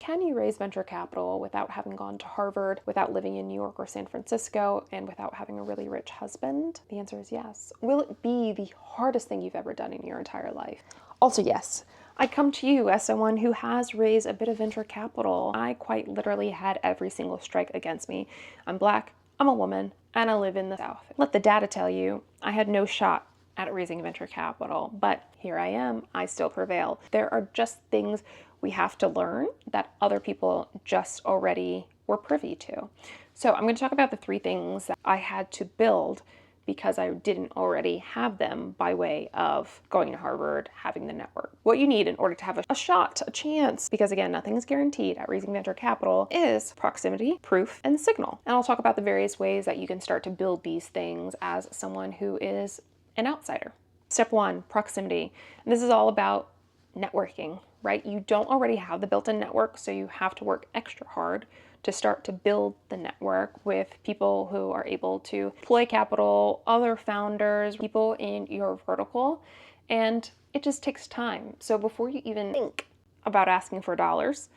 can you raise venture capital without having gone to Harvard, without living in New York or San Francisco, and without having a really rich husband? The answer is yes. Will it be the hardest thing you've ever done in your entire life? Also, yes. I come to you as someone who has raised a bit of venture capital. I quite literally had every single strike against me. I'm Black, I'm a woman, and I live in the South. Let the data tell you, I had no shot at raising venture capital, but here I am, I still prevail. There are just things we have to learn that other people just already were privy to. So I'm going to talk about the 3 things that I had to build because I didn't already have them by way of going to Harvard, having the network. What you need in order to have a shot, a chance, because again, nothing is guaranteed at raising venture capital, is proximity, proof, and signal. And I'll talk about the various ways that you can start to build these things as someone who is an outsider. Step 1, proximity. And this is all about networking, right? You don't already have the built-in network, so you have to work extra hard to start to build the network with people who are able to deploy capital, other founders, people in your vertical, and it just takes time. So before you even think about asking for dollars,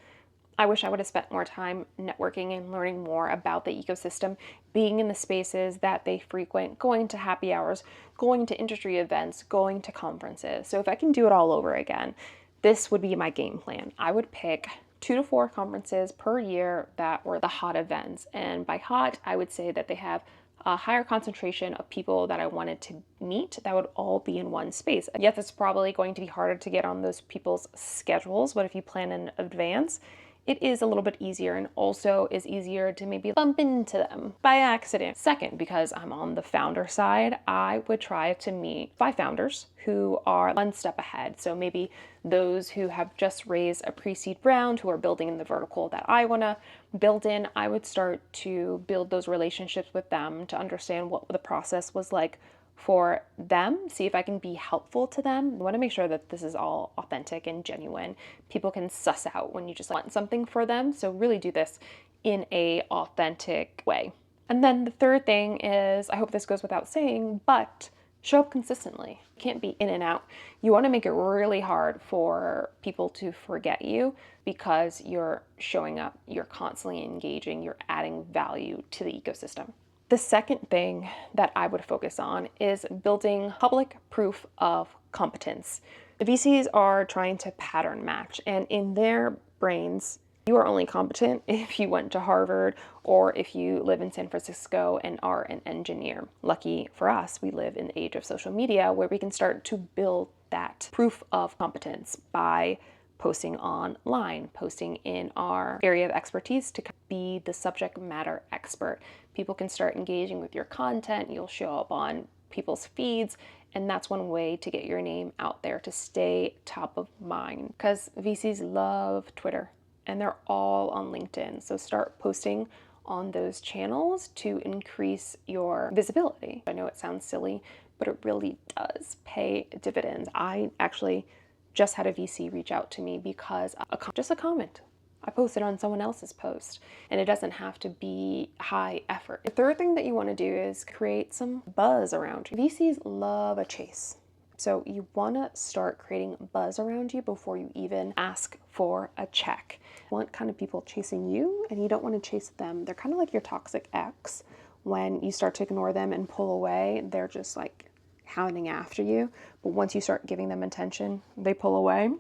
I wish I would have spent more time networking and learning more about the ecosystem, being in the spaces that they frequent, going to happy hours, going to industry events, going to conferences. So if I can do it all over again, this would be my game plan. I would pick 2 to 4 conferences per year that were the hot events. And by hot, I would say that they have a higher concentration of people that I wanted to meet that would all be in one space. Yes, it's probably going to be harder to get on those people's schedules, but if you plan in advance, it is a little bit easier, and also is easier to maybe bump into them by accident. Second, because I'm on the founder side, I would try to meet 5 founders who are one step ahead. So maybe those who have just raised a pre-seed round, who are building in the vertical that I want to build in, I would start to build those relationships with them to understand what the process was like for them, see if I can be helpful to them. I want to make sure that this is all authentic and genuine. People can suss out when you just want something for them. So really do this in a authentic way. And then the third thing is, I hope this goes without saying, but show up consistently. You can't be in and out. You want to make it really hard for people to forget you because you're showing up, you're constantly engaging, you're adding value to the ecosystem. The second thing that I would focus on is building public proof of competence. The VCs are trying to pattern match, and in their brains, you are only competent if you went to Harvard or if you live in San Francisco and are an engineer. Lucky for us, we live in the age of social media where we can start to build that proof of competence by posting online, posting in our area of expertise to be the subject matter expert. People can start engaging with your content, you'll show up on people's feeds, and that's one way to get your name out there, to stay top of mind. Because VCs love Twitter, and they're all on LinkedIn. So start posting on those channels to increase your visibility. I know it sounds silly, but it really does pay dividends. I actually just had a VC reach out to me because just a comment. I posted on someone else's post, and it doesn't have to be high effort. The third thing that you want to do is create some buzz around you. VCs love a chase. So you want to start creating buzz around you before you even ask for a check. You want kind of people chasing you, and you don't want to chase them. They're kind of like your toxic ex. When you start to ignore them and pull away, they're just like hounding after you, but once you start giving them attention, they pull away.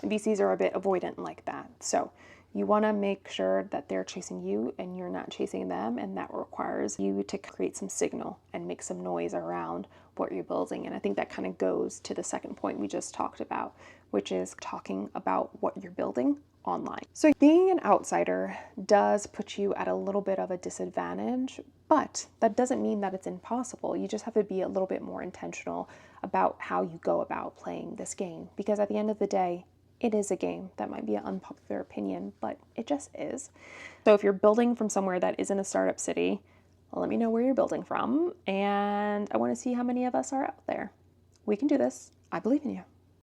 VCs are a bit avoidant like that. So you want to make sure that they're chasing you and you're not chasing them, and that requires you to create some signal and make some noise around what you're building. And I think that kind of goes to the second point we just talked about, which is talking about what you're building online. So being an outsider does put you at a little bit of a disadvantage, but that doesn't mean that it's impossible. You just have to be a little bit more intentional about how you go about playing this game, because at the end of the day, it is a game. That might be an unpopular opinion, but it just is. So if you're building from somewhere that isn't a startup city, let me know where you're building from, and I want to see how many of us are out there. We can do this. I believe in you.